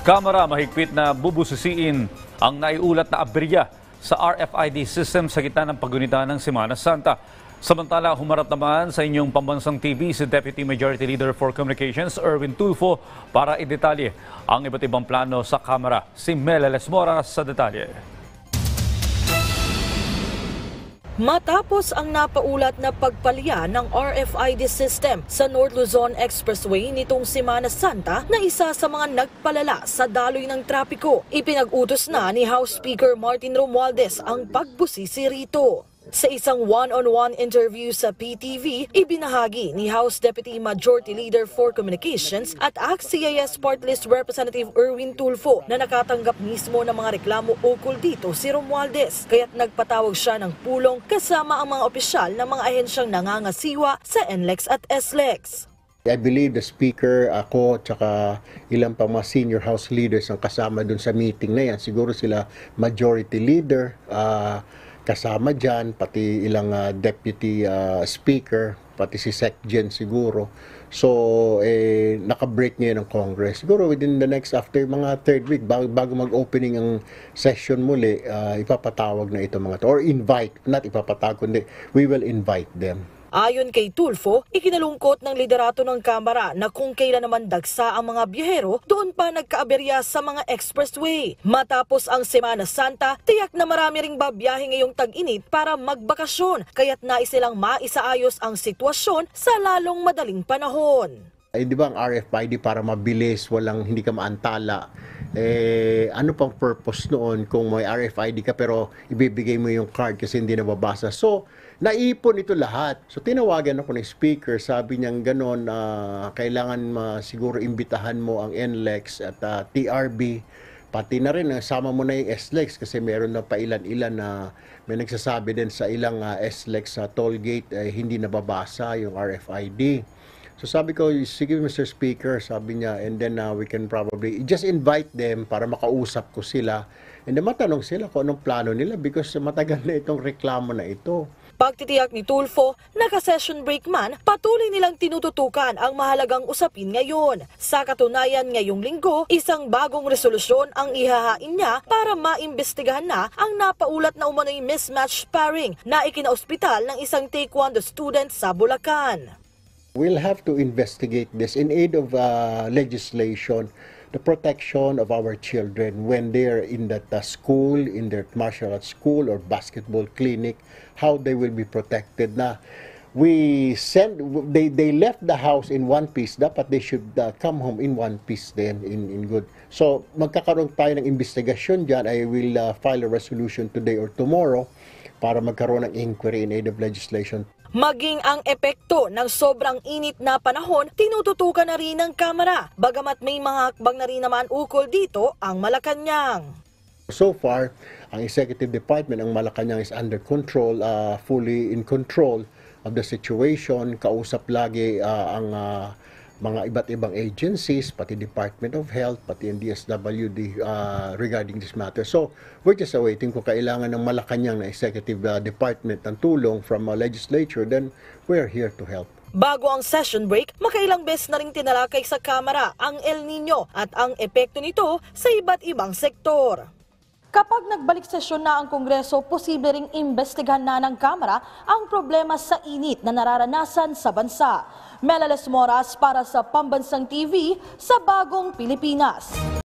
Kamara mahigpit na bubusisiin ang naiulat na aberya sa RFID system sa gitna ng paggunita ng Semana Santa. Samantala, humarap naman sa inyong pambansang TV si Deputy Majority Leader for Communications, Erwin Tulfo, para idetalye ang iba't ibang plano sa Kamara. Si Mel Lesmora sa detalye. Matapos ang napaulat na pagpalya ng RFID system sa North Luzon Expressway nitong Semana Santa na isa sa mga nagpalala sa daloy ng trapiko, ipinag-utos na ni House Speaker Martin Romualdez ang pagbusisi rito. Sa isang one-on-one interview sa PTV, ibinahagi ni House Deputy Majority Leader for Communications at ACT-CIS Party List Representative Erwin Tulfo na nakatanggap mismo ng mga reklamo ukol dito si Romualdez, kaya't nagpatawag siya ng pulong kasama ang mga opisyal ng mga ahensyang nangangasiwa sa NLEX at SLEX. I believe the Speaker, ako, tsaka ilang pa mga senior House leaders ang kasama dun sa meeting na yan. Siguro sila Majority Leader, kasama dyan, pati ilang Deputy Speaker, pati si SecGen siguro. So, naka-break ngayon ng Congress. Siguro within the next, after mga third week, bago mag-opening ang session muli, ipapatawag na ito mga to. Or invite, not ipapatawag, kundi we will invite them. Ayon kay Tulfo, ikinalungkot ng liderato ng Kamara na kung kailan naman dagsa ang mga biyahero, doon pa nagkaaberya sa mga expressway. Matapos ang Semana Santa, tiyak na marami ring babiyahe ngayong tag-init para magbakasyon, kaya't nais silang maisaayos ang sitwasyon sa lalong madaling panahon. Di ba ang RFID para mabilis, hindi ka maantala? Ano pang purpose noon kung may RFID ka pero ibibigay mo yung card kasi hindi nababasa? So, naipon ito lahat. So, tinawagan ako ng speaker, sabi niya gano'n, kailangan siguro imbitahan mo ang NLEX at TRB, pati na rin, sama mo na yung SLEX kasi meron na pailan-ilan na may nagsasabi din sa ilang SLEX sa toll gate, hindi nababasa yung RFID. So sabi ko, sige Mr. Speaker, sabi niya, and then we can probably just invite them para makausap ko sila. And then matanong sila kung anong plano nila because matagal na itong reklamo na ito. Pagtitiyak ni Tulfo, naka-session break man, patuloy nilang tinututukan ang mahalagang usapin ngayon. Sa katunayan ngayong linggo, isang bagong resolusyon ang ihahain niya para maimbestigahan na ang napaulat na umano'y mismatch sparring na ikinaospital ng isang taekwondo student sa Bulacan. We'll have to investigate this in aid of legislation, the protection of our children when they're in that school, in their martial arts school or basketball clinic, how they will be protected. Na they left the house in one piece, dapat they should come home in one piece then in good. So magkakaroon tayo ng investigasyon dyan. I will file a resolution today or tomorrow para magkaroon ng inquiry in aid of legislation. Maging ang epekto ng sobrang init na panahon, tinututukan na rin ng Kamara, bagamat may mga hakbang na rin naman ukol dito ang Malacanang. So far, ang Executive Department, ang Malacanang is under control, fully in control of the situation. Kausap lagi ang mga iba't ibang agencies, pati Department of Health, pati ang DSWD regarding this matter. So, we're just awaiting kung kailangan ng Malacanang na Executive Department ng tulong from legislature, then we're here to help. Bago ang session break, makailang beses na rin tinalakay sa Kamara ang El Nino at ang epekto nito sa iba't ibang sektor. Kapag nagbalik sesyon na ang Kongreso, posible ring imbestigahan na ng Kamara ang problema sa init na nararanasan sa bansa. Mel Lesmora para sa Pambansang TV sa Bagong Pilipinas.